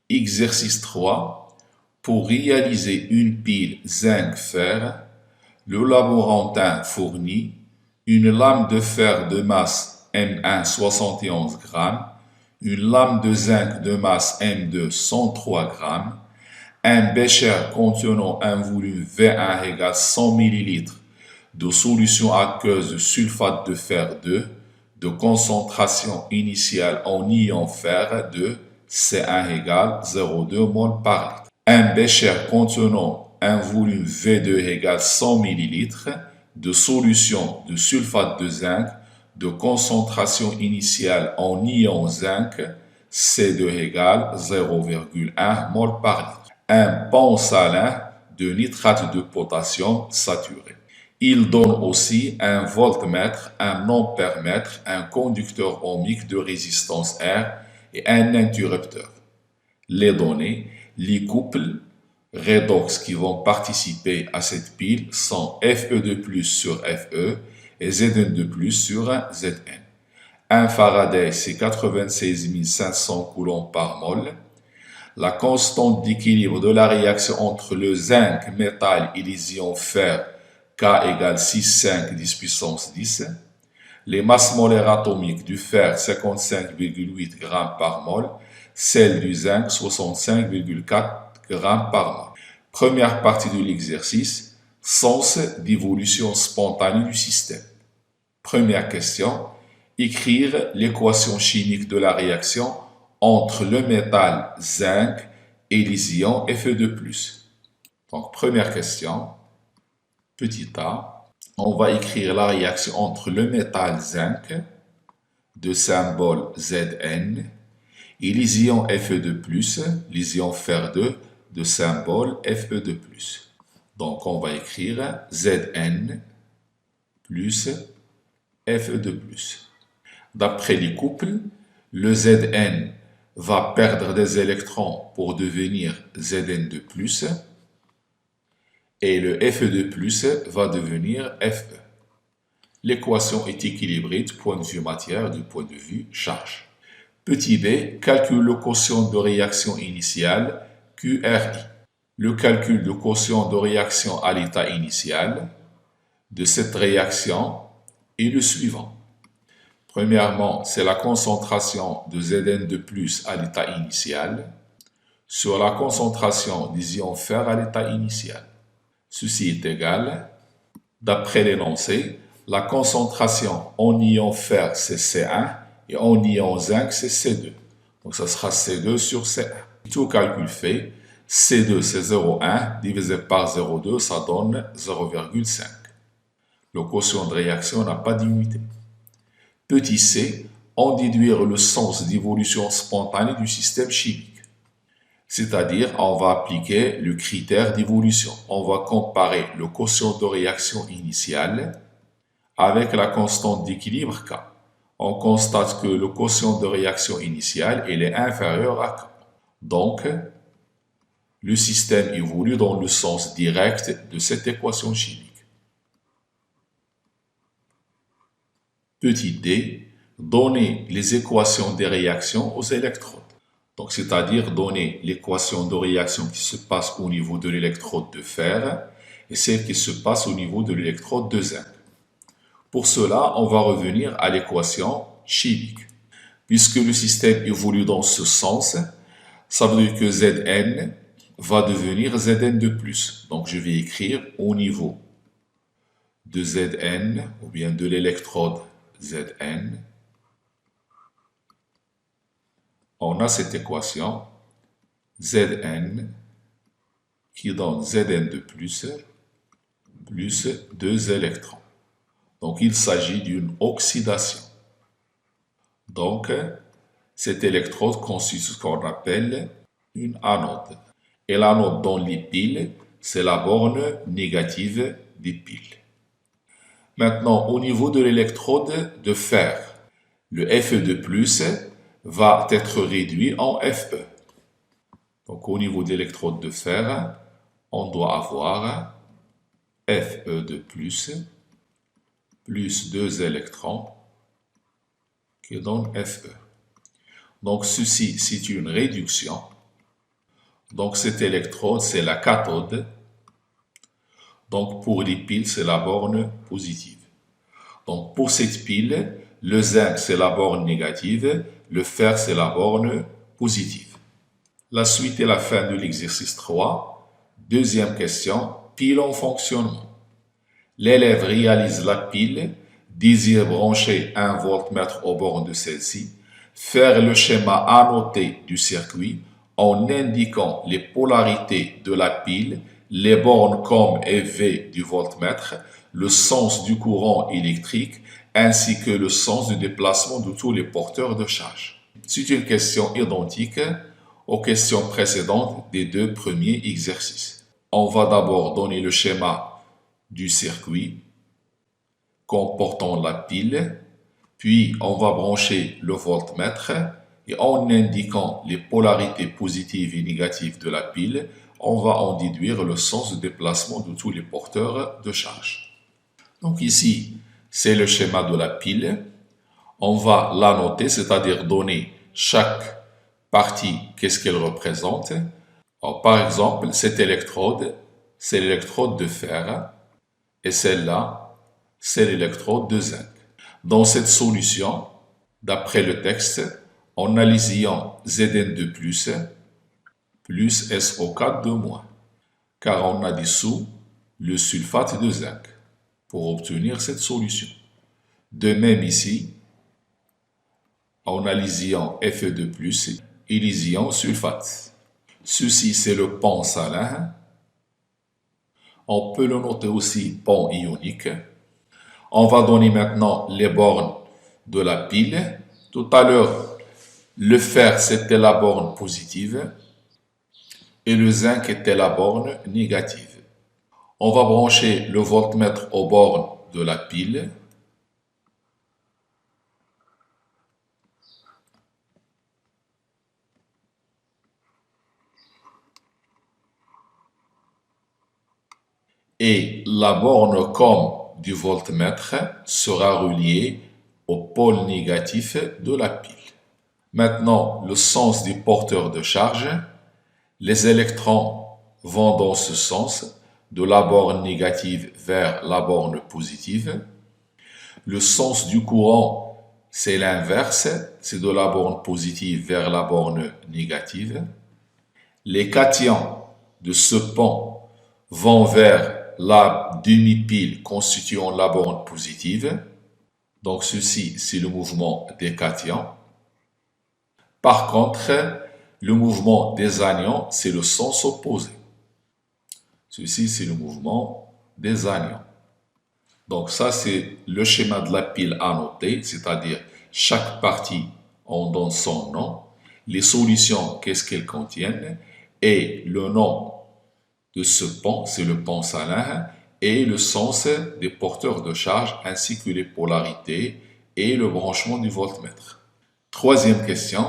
Exercice 3. Pour réaliser une pile zinc-fer, le laborantin fournit une lame de fer de masse M1 71 g, une lame de zinc de masse M2 103 g, un bécher contenant un volume V1 égale 100 ml de solution aqueuse de sulfate de fer 2 de concentration initiale en ion fer de C1 égale 0,2 mol par litre. Un bécher contenant un volume V2 égale 100 ml de solution de sulfate de zinc de concentration initiale en ion zinc C2 égale 0,1 mol par litre. Un pont salin de nitrate de potassium saturé. Il donne aussi un voltmètre, un ampèremètre, un conducteur ohmique de résistance R et un interrupteur. Les données, les couples redox qui vont participer à cette pile sont Fe de plus sur Fe et Zn de plus sur Zn. Un Faraday, c'est 96 500 coulombs par mol. La constante d'équilibre de la réaction entre le zinc, métal et les ions fer, K égale 6,5 10 puissance 10. Les masses molaires atomiques du fer, 55,8 g par mol. Celle du zinc, 65,4 g par mol. Première partie de l'exercice, sens d'évolution spontanée du système. Première question, écrire l'équation chimique de la réaction entre le métal zinc et les ions Fe2+. Donc, première question, petit a, on va écrire la réaction entre le métal zinc, de symbole Zn, et les ions Fe2+, les ions fer2, de symbole Fe2+. Donc, on va écrire Zn plus Fe2+. D'après les couples, le Zn va perdre des électrons pour devenir Zn2+, et le Fe2+, va devenir Fe. L'équation est équilibrée du point de vue matière, du point de vue charge. Petit b, calcule le quotient de réaction initiale QRI. Le calcul du quotient de réaction à l'état initial de cette réaction est le suivant. Premièrement, c'est la concentration de Zn2+ à l'état initial sur la concentration des ions fer à l'état initial. Ceci est égal, d'après l'énoncé, la concentration en ion fer c'est C1 et en ion zinc c'est C2. Donc ça sera C2 sur C1. Tout calcul fait, C2 c'est 0,1 divisé par 0,2, ça donne 0,5. Le quotient de réaction n'a pas d'unité. Petit c, en déduire le sens d'évolution spontanée du système chimique. C'est-à-dire, on va appliquer le critère d'évolution. On va comparer le quotient de réaction initiale avec la constante d'équilibre K. On constate que le quotient de réaction initiale est inférieur à K. Donc, le système évolue dans le sens direct de cette équation chimique. Petit d, donner les équations des réactions aux électrodes. Donc, c'est-à-dire donner l'équation de réaction qui se passe au niveau de l'électrode de fer et celle qui se passe au niveau de l'électrode de zinc. Pour cela, on va revenir à l'équation chimique. Puisque le système évolue dans ce sens, ça veut dire que Zn va devenir Zn2+. Donc, je vais écrire au niveau de Zn, ou bien de l'électrode Zn, on a cette équation Zn qui donne Zn2+, plus 2 électrons. Donc, il s'agit d'une oxydation. Donc, cette électrode constitue ce qu'on appelle une anode. Et l'anode dans les piles, c'est la borne négative des piles. Maintenant, au niveau de l'électrode de fer, le Fe2+, va être réduit en Fe. Donc, au niveau de l'électrode de fer, on doit avoir Fe2+, plus 2 électrons, qui donne Fe. Donc, ceci, c'est une réduction. Donc cette électrode, c'est la cathode. Donc pour les piles, c'est la borne positive. Donc pour cette pile, le zinc, c'est la borne négative, le fer, c'est la borne positive. La suite est la fin de l'exercice 3. Deuxième question, pile en fonctionnement. L'élève réalise la pile, désire brancher un voltmètre aux bornes de celle-ci, faire le schéma annoté du circuit en indiquant les polarités de la pile, les bornes comme et V du voltmètre, le sens du courant électrique ainsi que le sens du déplacement de tous les porteurs de charge. C'est une question identique aux questions précédentes des deux premiers exercices. On va d'abord donner le schéma du circuit comportant la pile, puis on va brancher le voltmètre et en indiquant les polarités positives et négatives de la pile, on va en déduire le sens de déplacement de tous les porteurs de charge. Donc ici, c'est le schéma de la pile. On va l'annoter, c'est-à-dire donner chaque partie, qu'est-ce qu'elle représente. Alors, par exemple, cette électrode, c'est l'électrode de fer et celle-là, c'est l'électrode de zinc. Dans cette solution, d'après le texte, on a les ions Zn2+, plus SO4 de moins, car on a dissous le sulfate de zinc pour obtenir cette solution. De même ici, on a les ions Fe2+, et les ions sulfate. Ceci, c'est le pont salin. On peut le noter aussi pont ionique. On va donner maintenant les bornes de la pile. Tout à l'heure, le fer, c'était la borne positive et le zinc était la borne négative. On va brancher le voltmètre aux bornes de la pile. Et la borne comme du voltmètre sera reliée au pôle négatif de la pile. Maintenant, le sens du porteur de charge. Les électrons vont dans ce sens, de la borne négative vers la borne positive. Le sens du courant, c'est l'inverse, c'est de la borne positive vers la borne négative. Les cations de ce pont vont vers la demi-pile constituant la borne positive. Donc ceci, c'est le mouvement des cations. Par contre, le mouvement des anions, c'est le sens opposé. Ceci, c'est le mouvement des anions. Donc ça, c'est le schéma de la pile annotée, c'est-à-dire chaque partie, on donne son nom, les solutions, qu'est-ce qu'elles contiennent, et le nom de ce pont, c'est le pont salin, et le sens des porteurs de charge, ainsi que les polarités et le branchement du voltmètre. Troisième question.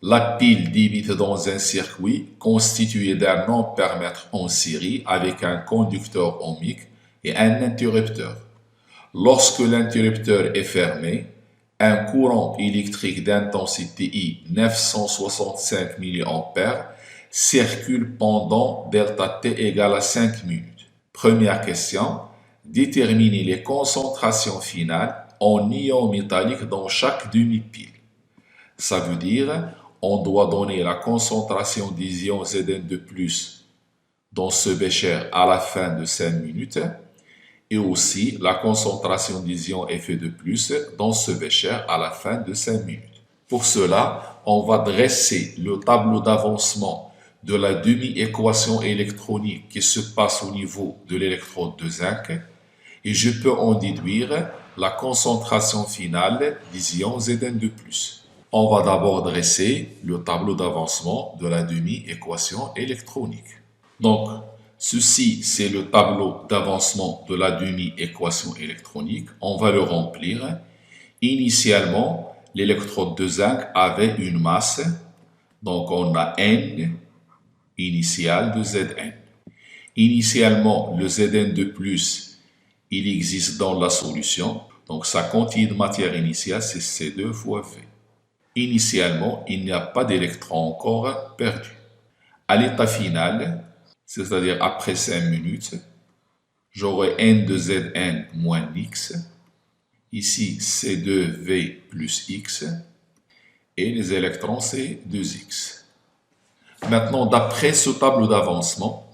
La pile débite dans un circuit constitué d'un ampèremètre en série avec un conducteur ohmique et un interrupteur. Lorsque l'interrupteur est fermé, un courant électrique d'intensité I 965 mA circule pendant ΔT égale à 5 minutes. Première question, déterminez les concentrations finales en ions métalliques dans chaque demi-pile. Ça veut dire on doit donner la concentration des ions Zn2+, dans ce bécher à la fin de 5 minutes et aussi la concentration des ions Fe2+, dans ce bécher à la fin de 5 minutes. Pour cela, on va dresser le tableau d'avancement de la demi-équation électronique qui se passe au niveau de l'électrode de zinc et je peux en déduire la concentration finale des ions Zn2+. On va d'abord dresser le tableau d'avancement de la demi-équation électronique. Donc, ceci, c'est le tableau d'avancement de la demi-équation électronique. On va le remplir. Initialement, l'électrode de zinc avait une masse. Donc, on a N initial de Zn. Initialement, le Zn2+, il existe dans la solution. Donc, sa quantité de matière initiale, c'est C2 fois V. Initialement, il n'y a pas d'électron encore perdu. À l'état final, c'est-à-dire après 5 minutes, j'aurai n de Zn moins x, ici C2V plus x, et les électrons c'est 2x. Maintenant, d'après ce tableau d'avancement,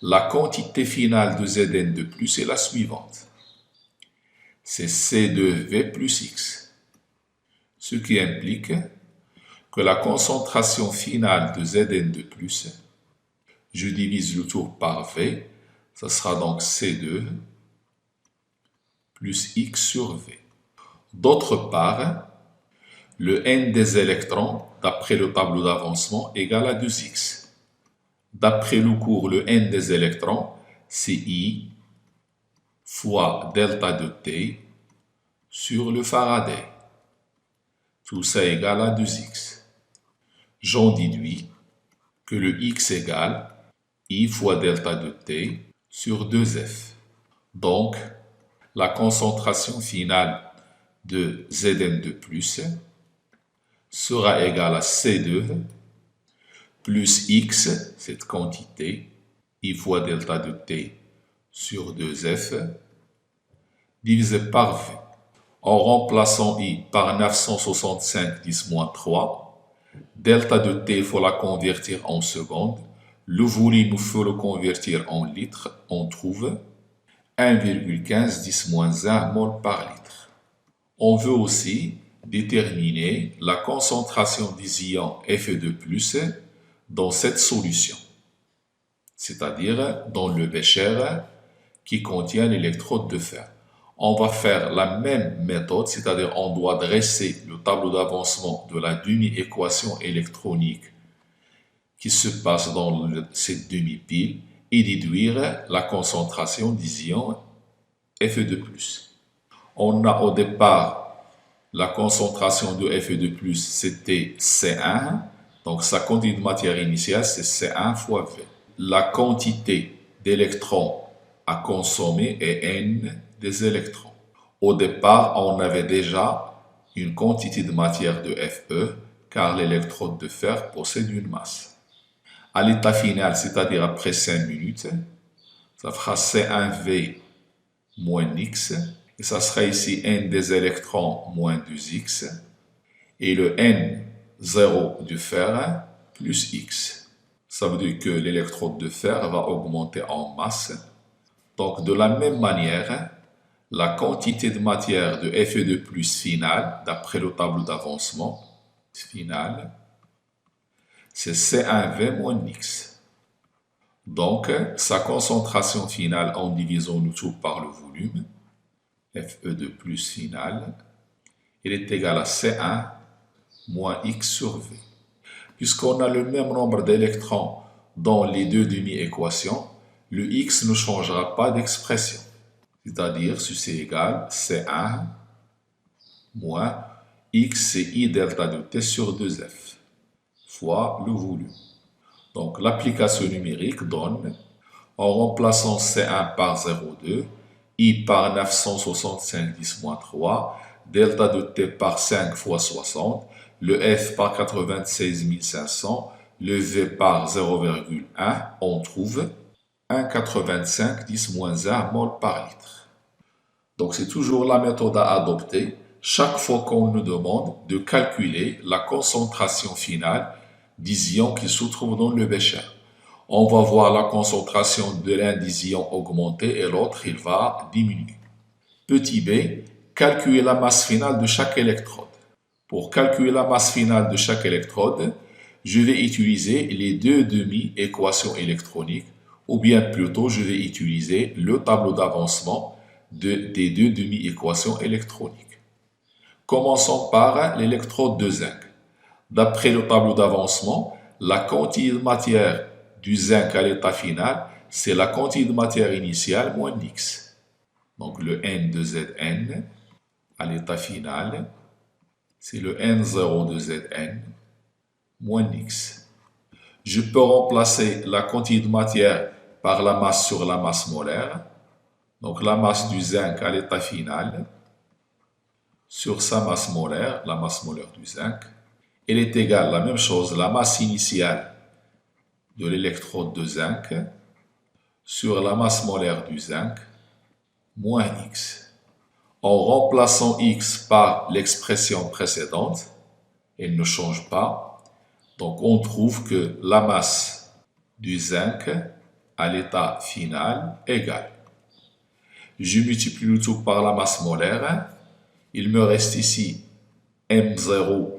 la quantité finale de Zn de plus est la suivante. C'est C2V plus x, ce qui implique que la concentration finale de Zn de plus, je divise le tour par V, ça sera donc C2 plus x sur V. D'autre part, le n des électrons, d'après le tableau d'avancement, égale à 2x. D'après le cours, le n des électrons, c'est I fois delta de T sur le Faraday. Tout ça égale à 2x. J'en déduis que le x égale I fois delta de T sur 2F. Donc, la concentration finale de Zn de plus sera égale à C2 plus x, cette quantité, I fois delta de T sur 2F, divisé par V. En remplaçant I par 965 10-3, delta de T, il faut la convertir en secondes. Le volume, il faut le convertir en litres. On trouve 1,15 10-1 mol par litre. On veut aussi déterminer la concentration des ions Fe2+, dans cette solution, c'est-à-dire dans le bécher qui contient l'électrode de fer. On va faire la même méthode, c'est-à-dire on doit dresser le tableau d'avancement de la demi-équation électronique qui se passe dans cette demi-pile et déduire la concentration des ions Fe2+. On a au départ la concentration de Fe2+, c'était C1, donc sa quantité de matière initiale, c'est C1 fois V. La quantité d'électrons à consommer est N des électrons. Au départ, on avait déjà une quantité de matière de Fe, car l'électrode de fer possède une masse. À l'état final, c'est-à-dire après 5 minutes, ça fera C1V moins x, et ça sera ici N des électrons moins 2x, et le N0 du fer plus x. Ça veut dire que l'électrode de fer va augmenter en masse. Donc de la même manière, la quantité de matière de Fe2+ finale, d'après le tableau d'avancement final, c'est C1V moins x. Donc, sa concentration finale en divisant le tout par le volume, Fe2+ finale, il est égal à C1 moins x sur V. Puisqu'on a le même nombre d'électrons dans les deux demi-équations, le x ne changera pas d'expression. C'est-à-dire, ceci est égal C1 moins x, c'est I delta de T sur 2F, fois le volume. Donc, l'application numérique donne, en remplaçant C1 par 0,2, I par 965 10-3, delta de T par 5 fois 60, le F par 96 500, le V par 0,1, on trouve 1,85 10-1 mol par litre. Donc c'est toujours la méthode à adopter chaque fois qu'on nous demande de calculer la concentration finale des ions qui se trouvent dans le bécher. On va voir la concentration de l'un des ions augmenter et l'autre il va diminuer. Petit b, calculer la masse finale de chaque électrode. Pour calculer la masse finale de chaque électrode, je vais utiliser les deux demi-équations électroniques, ou bien plutôt je vais utiliser le tableau d'avancement des deux demi-équations électroniques. Commençons par l'électrode de zinc. D'après le tableau d'avancement, la quantité de matière du zinc à l'état final, c'est la quantité de matière initiale moins x. Donc le N de Zn à l'état final, c'est le N0 de Zn moins x. Je peux remplacer la quantité de matière par la masse sur la masse molaire. Donc la masse du zinc à l'état final sur sa masse molaire, la masse molaire du zinc, elle est égale à la même chose, la masse initiale de l'électrode de zinc sur la masse molaire du zinc moins X. En remplaçant X par l'expression précédente, elle ne change pas, donc on trouve que la masse du zinc à l'état final égale. Je multiplie le tout par la masse molaire, il me reste ici M0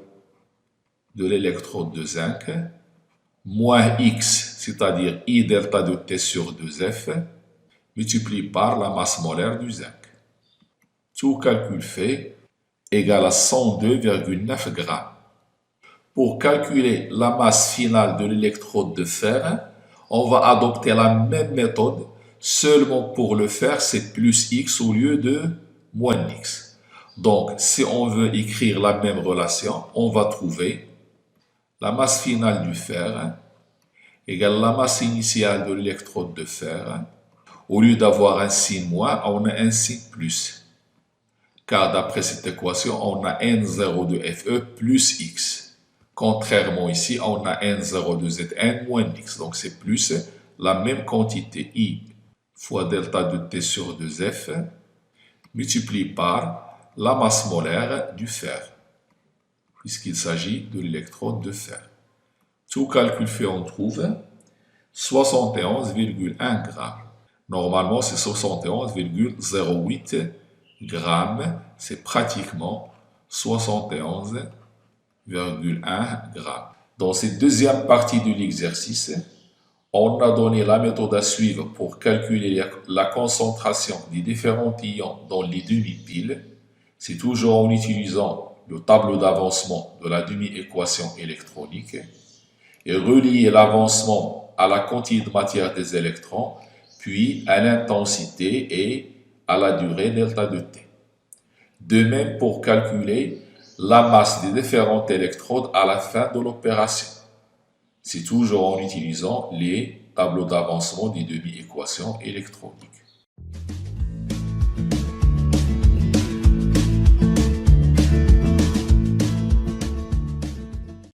de l'électrode de zinc, moins X, c'est-à-dire I delta de T sur 2F, multiplié par la masse molaire du zinc. Tout calcul fait égale à 102,9 grammes. Pour calculer la masse finale de l'électrode de fer, on va adopter la même méthode, seulement pour le fer, c'est plus X au lieu de moins X. Donc, si on veut écrire la même relation, on va trouver la masse finale du fer égale la masse initiale de l'électrode de fer. Au lieu d'avoir un signe moins, on a un signe plus. Car d'après cette équation, on a N0 de Fe plus X. Contrairement ici, on a N0 de Zn moins X. Donc c'est plus la même quantité I fois delta de T sur 2F multiplié par la masse molaire du fer, puisqu'il s'agit de l'électrode de fer. Tout calcul fait, on trouve 71,1 grammes. Normalement, c'est 71,08 grammes. C'est pratiquement 71,1 grammes. Dans cette deuxième partie de l'exercice, on a donné la méthode à suivre pour calculer la concentration des différents ions dans les demi-piles. C'est toujours en utilisant le tableau d'avancement de la demi-équation électronique et relier l'avancement à la quantité de matière des électrons, puis à l'intensité et à la durée delta de T. De même pour calculer la masse des différents électrodes à la fin de l'opération. C'est toujours en utilisant les tableaux d'avancement des demi-équations électroniques.